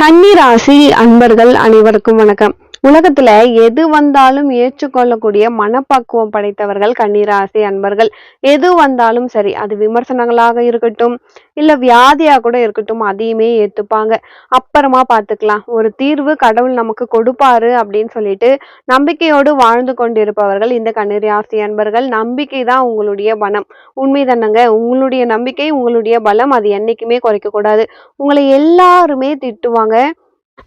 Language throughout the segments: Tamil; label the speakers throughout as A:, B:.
A: கன்னிராசி அன்பர்கள் அனைவருக்கும் வணக்கம். உலகத்துல எது வந்தாலும் ஏற்றுக்கொள்ளக்கூடிய மனப்பக்குவம் படைத்தவர்கள் கன்னிராசி அன்பர்கள். எது வந்தாலும் சரி, அது விமர்சனங்களாக இருக்கட்டும், இல்ல வியாதியா கூட இருக்கட்டும், அதையுமே ஏத்துப்பாங்க. அப்புறமா பாத்துக்கலாம், ஒரு தீர்வு கடவுள் நமக்கு கொடுப்பாரு அப்படின்னு சொல்லிட்டு நம்பிக்கையோடு வாழ்ந்து கொண்டிருப்பவர்கள் இந்த கன்னிராசி அன்பர்கள். நம்பிக்கை தான் உங்களுடைய பலம். உண்மைதானங்க. உங்களுடைய நம்பிக்கை, உங்களுடைய பலம், அது என்னைக்குமே குறைக்க கூடாது. உங்களை எல்லாருமே திட்டுவாங்க.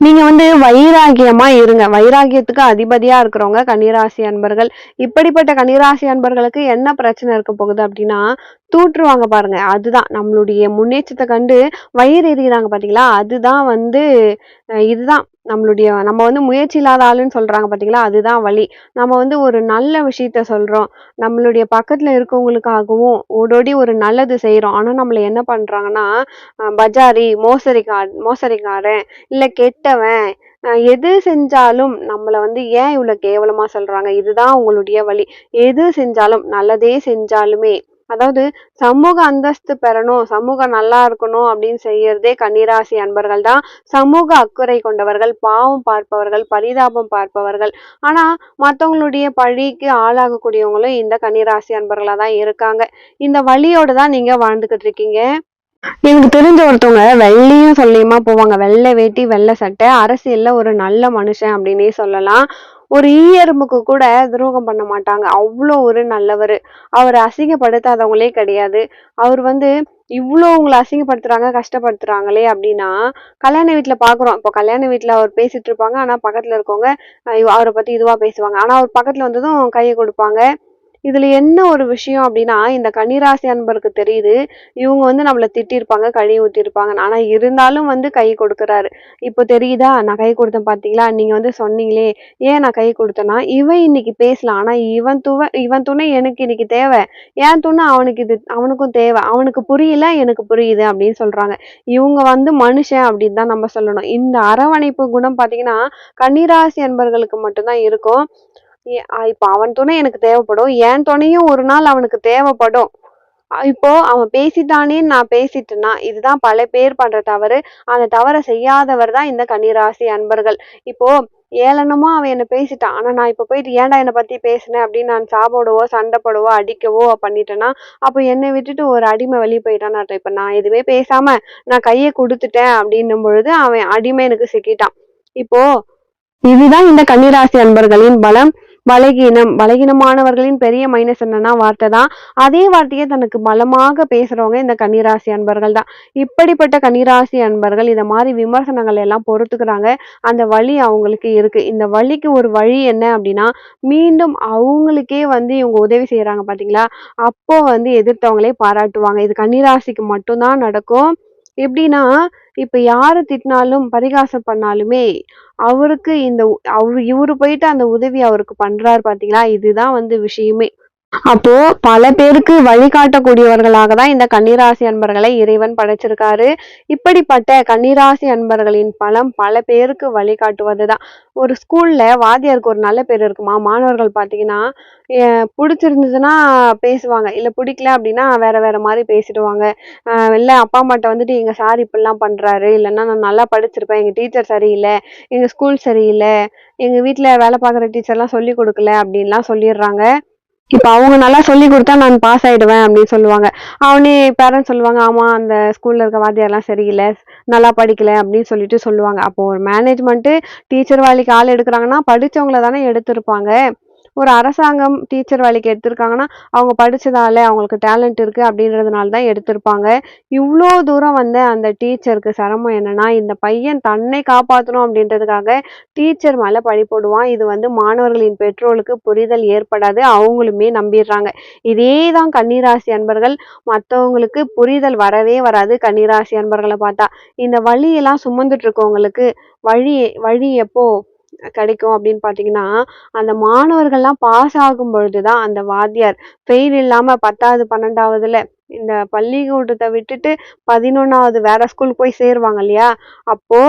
A: நீங்க வைராகியமா இருங்க. வைராகியத்துக்கு அதிபதியா இருக்கிறவங்க கன்னிராசி அன்பர்கள். இப்படிப்பட்ட கன்னிராசி அன்பர்களுக்கு என்ன பிரச்சனை இருக்க போகுது அப்படின்னா, தூற்றுவாங்க பாருங்க. அதுதான் நம்மளுடைய முன்னேற்றத்தை கண்டு வயிறு எறிகிறாங்க பாத்தீங்களா, அதுதான் இதுதான் நம்ம முயற்சி இல்லாத ஆளுன்னு சொல்றாங்க பாத்தீங்களா, அதுதான் வழி. நம்ம ஒரு நல்ல விஷயத்த சொல்றோம், நம்மளுடைய பக்கத்துல இருக்கவங்களுக்காகவும் ஓடோடி ஒரு நல்லது செய்யறோம். ஆனா நம்மள என்ன பண்றாங்கன்னா, பஜாரி, மோசடிக்காரன், இல்ல கெட்டவன், எது செஞ்சாலும் நம்மள ஏன் இவ்வளவு கேவலமா சொல்றாங்க, இதுதான் உங்களுடைய வழி. எது செஞ்சாலும், நல்லதே செஞ்சாலுமே, அதாவது சமூக அந்தஸ்து பெறணும், சமூகம் நல்லா இருக்கணும் அப்படின்னு செய்யறதே கன்னிராசி அன்பர்கள் தான். சமூக அக்கறை கொண்டவர்கள், பாவம் பார்ப்பவர்கள், பரிதாபம் பார்ப்பவர்கள். ஆனா மத்தவங்களுடைய பழிக்கு ஆளாகக்கூடியவங்களும் இந்த கன்னிராசி அன்பர்களா தான் இருக்காங்க. இந்த வழியோட தான் நீங்க வாழ்ந்துகிட்டு இருக்கீங்க. எனக்கு தெரிஞ்ச ஒருத்தவங்க வெள்ளையும் சொல்லியுமா போவாங்க. வெள்ளை வேட்டி, வெள்ளை சட்டை, அரசியல்ல ஒரு நல்ல மனுஷன் அப்படின்னே சொல்லலாம். ஒரு எறும்புக்கு கூட துரோகம் பண்ண மாட்டாங்க. அவ்வளோ ஒரு நல்லவரு. அவரை அசிங்கப்படுத்தாதவங்களே கிடையாது. அவர் இவ்வளோ உங்களை அசிங்கப்படுத்துறாங்க, கஷ்டப்படுத்துறாங்களே அப்படின்னா, கல்யாண வீட்டுல பாக்குறோம். இப்போ கல்யாண வீட்டுல அவர் பேசிட்டு இருப்பாங்க. ஆனா பக்கத்துல இருக்கவங்க அவரை பத்தி இதுவா பேசுவாங்க. ஆனா அவர் பக்கத்துல வந்ததும் கையை கொடுப்பாங்க. இதுல என்ன ஒரு விஷயம் அப்படின்னா, இந்த கன்னிராசி அன்பருக்கு தெரியுது, இவங்க நம்மள திட்டிருப்பாங்க, கழுவி ஊத்திருப்பாங்க. ஆனா இருந்தாலும் கை கொடுக்குறாரு. இப்போ தெரியுதா, நான் கை கொடுத்தேன் பாத்தீங்களா, நீங்க சொன்னீங்களே, ஏன் நான் கை கொடுத்தேன்னா, இவன் இன்னைக்கு பேசலாம், ஆனா இவன் துணை எனக்கு இன்னைக்கு தேவை, என் துணை அவனுக்கும் தேவை, அவனுக்கு புரியல, எனக்கு புரியுது அப்படின்னு சொல்றாங்க. இவங்க மனுஷன் அப்படின்னு தான் நம்ம சொல்லணும். இந்த அரவணைப்பு குணம் பாத்தீங்கன்னா கன்னிராசி அன்பர்களுக்கு மட்டும்தான் இருக்கும். இப்போ அவன் துணை எனக்கு தேவைப்படும், என் துணையும் ஒரு நாள் அவனுக்கு தேவைப்படும். இப்போ அவன் பேசிட்டானேன்னு நான் பேசிட்டேன்னா, இதுதான் பல பேர் பண்ற தவறு. அந்த தவறை செய்யாதவர் தான் இந்த கன்னிராசி அன்பர்கள். இப்போ ஏளனமா அவன் என்ன பேசிட்டான், ஆனா நான் இப்ப போயிட்டு ஏன்டா என்னை பத்தி பேசினேன் அப்படின்னு நான் சாப்பிடவோ, சண்டை போடவோ, அடிக்கவோ பண்ணிட்டேன்னா, அப்போ என்னை விட்டுட்டு ஒரு அடிமை வெளியே போயிட்டான்னு அர்த்தம். இப்ப நான் எதுவுமே பேசாம நான் கையை கொடுத்துட்டேன் அப்படின்னும் பொழுது அவன் அடிமை எனக்கு சிக்கிட்டான். இப்போ இதுதான் இந்த கன்னிராசி அன்பர்களின் பலம். பலகீனமானவர்களின் பெரிய மைனஸ் என்னன்னா வார்த்தை தான். அதே வார்த்தையை தனக்கு பலமாக பேசுறவங்க இந்த கன்னிராசி அன்பர்கள் தான். இப்படிப்பட்ட கன்னிராசி அன்பர்கள் இத மாதிரி விமர்சனங்கள் எல்லாம் பொறுத்துக்கிறாங்க. அந்த வழி அவங்களுக்கு இருக்கு. இந்த வழிக்கு ஒரு வழி என்ன அப்படின்னா, மீண்டும் அவங்களுக்கே இவங்க உதவி செய்யறாங்க பாத்தீங்களா, அப்போ எதிர்த்தவங்களே பாராட்டுவாங்க. இது கன்னிராசிக்கு மட்டும்தான் நடக்கும். எப்படின்னா, இப்ப யாரு திட்டினாலும் பரிகாசம் பண்ணாலுமே அவருக்கு இவரு போயிட்டு அந்த உதவி அவருக்கு பண்றாரு பாத்தீங்களா, இதுதான் விஷயமே. அப்போ பல பேருக்கு வழிகாட்டக்கூடியவர்களாக தான் இந்த கன்னிராசி அன்பர்களை இறைவன் படைச்சிருக்காரு. இப்படிப்பட்ட கன்னிராசி அன்பர்களின் பலம் பல பேருக்கு வழிகாட்டுவதுதான். ஒரு ஸ்கூல்ல வாத்தியாருக்கு ஒரு நல்ல பேர் இருக்குமா, மாணவர்கள் பாத்தீங்கன்னா பிடிச்சிருந்ததுன்னா பேசுவாங்க, இல்ல பிடிக்கல அப்படின்னா வேற வேற மாதிரி பேசிடுவாங்க. இல்ல அப்பா அம்மாட்ட எங்க சார் இப்படிலாம் பண்றாரு, இல்லைன்னா நான் நல்லா படிச்சிருப்பேன், எங்க டீச்சர் சரியில்லை, எங்க ஸ்கூல் சரியில்லை, எங்க வீட்டுல வேலை பார்க்குற டீச்சர்லாம் சொல்லி கொடுக்கல அப்படின்லாம் சொல்லிடுறாங்க. இப்ப அவங்க நல்லா சொல்லி கொடுத்தா நான் பாஸ் ஆயிடுவேன் அப்படின்னு சொல்லுவாங்க. அவனே பேரண்ட்ஸ் சொல்லுவாங்க, ஆமா அந்த ஸ்கூல்ல இருக்க வாத்தியார்லாம் சரியில்லை, நல்லா படிக்கல அப்படின்னு சொல்லுவாங்க. அப்போ ஒரு மேனேஜ்மெண்ட் டீச்சர் வேலைக்கு ஆள் எடுக்கிறாங்கன்னா படிச்சவங்கள தானே எடுத்திருப்பாங்க. ஒரு அரசாங்கம் டீச்சர் வேலைக்கு எடுத்திருக்காங்கன்னா அவங்க படிச்சதால அவங்களுக்கு டேலண்ட் இருக்கு அப்படின்றதுனால தான் எடுத்திருப்பாங்க. இவ்வளோ தூரம் அந்த டீச்சருக்கு சிரமம் என்னன்னா, இந்த பையன் தன்னை காப்பாற்றணும் அப்படின்றதுக்காக டீச்சர் மேல பழி போடுவான். இது மாணவர்களின் பெற்றோருக்கு புரிதல் ஏற்படாது, அவங்களுமே நம்பிடுறாங்க. இதே தான் கன்னிராசி அன்பர்கள். மற்றவங்களுக்கு புரிதல் வரவே வராது கன்னிராசி அன்பர்களை பார்த்தா. இந்த வழியெல்லாம் சுமந்துட்டு இருக்கவங்களுக்கு வழி வழி எப்போ கிடைக்கும் அப்படின்னு பாத்தீங்கன்னா, அந்த மாணவர்கள்லாம் பாஸ் ஆகும் பொழுதுதான் அந்த வாத்தியார் ஃபெயில் இல்லாம 10வது 12வதுல இந்த பள்ளிக்கூடத்தை விட்டுட்டு 11வது வேற ஸ்கூல் போய் சேருவாங்க இல்லையா, அப்போ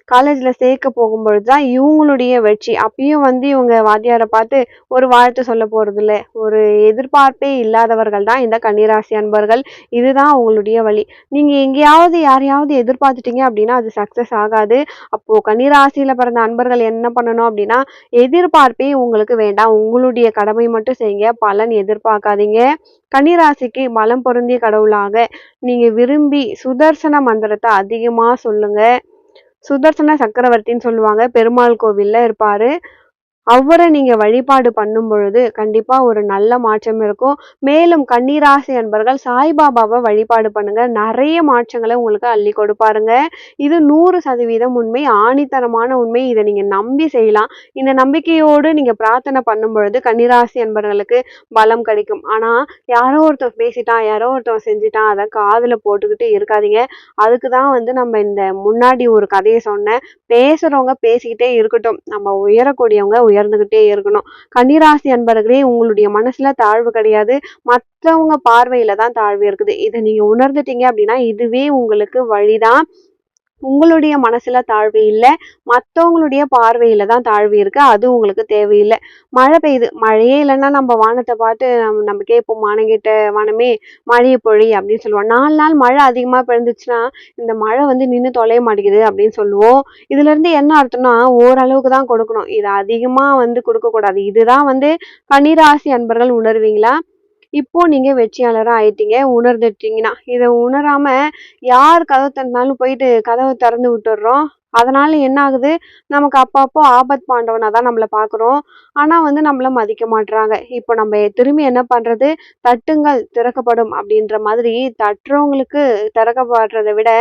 A: காலேஜ்ல சேர்க்க போகும்பொழுது தான் இவங்களுடைய வெற்றி. அப்பயும் வந்து இவங்க வாத்தியார பார்த்து ஒரு வாழ்த்து சொல்ல போறதில்ல. ஒரு எதிர்பார்ப்பே இல்லாதவர்கள் தான் இந்த கன்னிராசி அன்பர்கள். இதுதான் உங்களுடைய வழி. நீங்க எங்கேயாவது யாரையாவது எதிர்பார்த்துட்டீங்க அப்படின்னா அது சக்சஸ் ஆகாது. அப்போ கன்னிராசியில பிறந்த அன்பர்கள் என்ன பண்ணணும் அப்படின்னா, எதிர்பார்ப்பே உங்களுக்கு வேண்டாம். உங்களுடைய கடமை மட்டும் செய்யுங்க. பலன் எதிர்பார்க்காதீங்க. கன்னிராசிக்கு பலம் பொருந்திய கடவுளாக நீங்க விரும்பி சுதர்சன மந்திரத்தை அதிகமா சொல்லுங்க. சுதர்சன சக்கரவர்த்தின்னு சொல்லுவாங்க. பெருமாள் கோவில்ல இருப்பாரு. அவரை நீங்க வழிபாடு பண்ணும் பொழுது கண்டிப்பா ஒரு நல்ல மாற்றம் இருக்கும். மேலும் கன்னிராசி அன்பர்கள் சாய்பாபாவை வழிபாடு பண்ணுங்க. நிறைய மாற்றங்களை உங்களுக்கு அள்ளி கொடுப்பாருங்க. இது 100% உண்மை, ஆணித்தரமான உண்மை. இதை நீங்க நம்பி செய்யலாம். இந்த நம்பிக்கையோடு நீங்க பிரார்த்தனை பண்ணும் பொழுது கன்னிராசி அன்பர்களுக்கு பலம் கிடைக்கும். ஆனா யாரோ ஒருத்தன் பேசிட்டான், யாரோ ஒருத்தன் செஞ்சுட்டான், அதை காதுல போட்டுக்கிட்டு இருக்காதீங்க. அதுக்குதான் வந்து நம்ம இந்த முன்னாடி ஒரு கதையை சொன்னேன். பேசுறவங்க பேசிக்கிட்டே இருக்கட்டும். நம்ம உயரக்கூடியவங்க உயர்ந்துகிட்டே இருக்கணும். கன்னிராசி அன்பர்களே, உங்களுடைய மனசுல தாழ்வு கிடையாது. மற்றவங்க பார்வையில தான் தாழ்வு இருக்குது. இதை நீங்க உணர்ந்துட்டீங்க அப்படின்னா இதுவே உங்களுக்கு வழிதான். உங்களுடைய மனசுல தாழ்வு இல்ல. மத்தவங்களுடைய பார்வையில தான் தாழ்வு இருக்கு. அது உங்களுக்கு தேவையில்லை. மழை பெய்யுது. மழையே இல்லைன்னா நம்ம வானத்தை பார்த்து நம்ம கேட்போம், "வானங்கிட்ட வானமே மழையை பொழி" அப்படின்னு சொல்லுவோம். 4 நாள் மழை அதிகமா பெய்ஞ்சுச்சுன்னா இந்த மழை வந்து நின்னு தொலைய மாட்டேங்குது அப்படின்னு சொல்லுவோம். இதுல இருந்து என்ன அர்த்தம்னா ஓரளவுக்கு தான் கொடுக்கணும். இது அதிகமா வந்து கொடுக்க கூடாது. இதுதான் வந்து கன்னிராசி அன்பர்கள் உணர்வீங்களா? இப்போ நீங்க வெற்றியாளரா ஆயிட்டீங்க. உணர்ந்துட்டீங்கன்னா இதை உணராம யார் கதவு திறந்தாலும் போயிட்டு கதவை திறந்து விட்டுடுறோம். அதனால என்ன ஆகுது, நமக்கு அப்பப்போ ஆபத் பாண்டவனா தான் நம்மள பாக்குறோம். ஆனா வந்து நம்மள மதிக்க மாட்றாங்க. இப்போ நம்ம திரும்பி என்ன பண்றது, தட்டுங்கள் திறக்கப்படும் அப்படின்ற மாதிரி தட்டுறவங்களுக்கு திறக்கப்படுறதை விட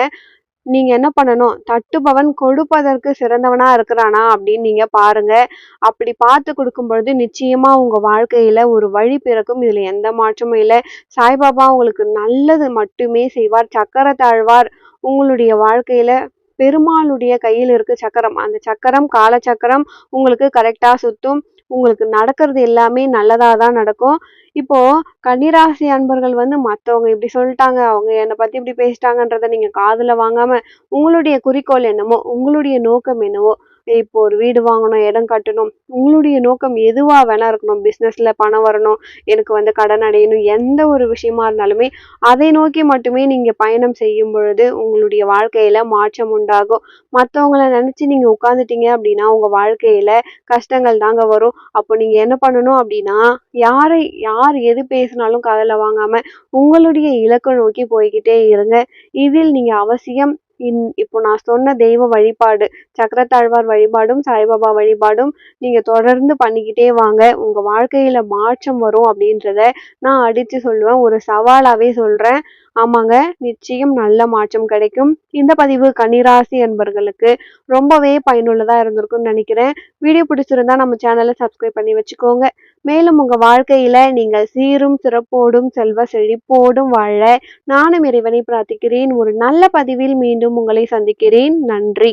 A: நீங்க என்ன பண்ணணும், தட்டுபவன் கொடுப்பதற்கு சிறந்தவனா இருக்கிறானா அப்படின்னு நீங்க பாருங்க. அப்படி பார்த்து கொடுக்கும் பொழுது நிச்சயமா உங்க வாழ்க்கையில ஒரு வழி பிறக்கும். இதுல எந்த மாற்றமும் இல்லை. சாய்பாபா உங்களுக்கு நல்லது மட்டுமே செய்வார். சக்கரத்தாழ்வார் உங்களுடைய வாழ்க்கையில பெருமாளுடைய கையில் இருக்கு சக்கரம். அந்த சக்கரம் காலச்சக்கரம் உங்களுக்கு கரெக்டா சுத்தும். உங்களுக்கு நடக்கிறது எல்லாமே நல்லதா தான் நடக்கும். இப்போ கன்னிராசி அன்பர்கள் வந்து மத்தவங்க இப்படி சொல்லிட்டாங்க, அவங்க என்னை பத்தி இப்படி பேசிட்டாங்கன்றத நீங்க காதுல வாங்காம உங்களுடைய குறிக்கோள் என்னமோ, உங்களுடைய நோக்கம் என்னவோ, இப்போ ஒரு வீடு வாங்கணும், இடம் கட்டணும், உங்களுடைய நோக்கம் எதுவா வேணா இருக்கணும். பிசினஸ்ல பணம் வரணும், எனக்கு வந்து கடன் அடையணும், எந்த ஒரு விஷயமா இருந்தாலுமே அதை நோக்கி மட்டுமே நீங்க பயணம் செய்யும் பொழுது உங்களுடைய வாழ்க்கையில மாற்றம் உண்டாகும். மத்தவங்கள நினைச்சு நீங்க உட்கார்ந்துட்டீங்க அப்படின்னா உங்க வாழ்க்கையில கஷ்டங்கள் தாங்க வரும். அப்போ நீங்க என்ன பண்ணணும் அப்படின்னா, யார் எது பேசினாலும் காதுல வாங்காம உங்களுடைய இலக்கை நோக்கி போய்க்கிட்டே இருங்க. இதில் நீங்க அவசியம் இப்போ நான் சொன்ன தெய்வ வழிபாடு, சக்கரத்தாழ்வார் வழிபாடும் சாய்பாபா வழிபாடும் நீங்க தொடர்ந்து பண்ணிக்கிட்டே வாங்க. உங்க வாழ்க்கையில மாற்றம் வரும் அப்படின்றத நான் அடிச்சு சொல்லுவேன். ஒரு சவாலாவே சொல்றேன். ஆமாங்க, நிச்சயம் நல்ல மாற்றம் கிடைக்கும். இந்த பதிவு கன்னிராசி என்பர்களுக்கு ரொம்பவே பயனுள்ளதா இருந்திருக்கும்னு நினைக்கிறேன். வீடியோ பிடிச்சிருந்தா நம்ம சேனலை சப்ஸ்கிரைப் பண்ணி வச்சுக்கோங்க. மேலும் உங்க வாழ்க்கையில நீங்கள் சீரும் சிறப்போடும் செல்வ செழிப்போடும் வாழ நானும் இறைவனை பிரார்த்திக்கிறேன். ஒரு நல்ல பதிவில் மீண்டும் உங்களை சந்திக்கிறேன். நன்றி.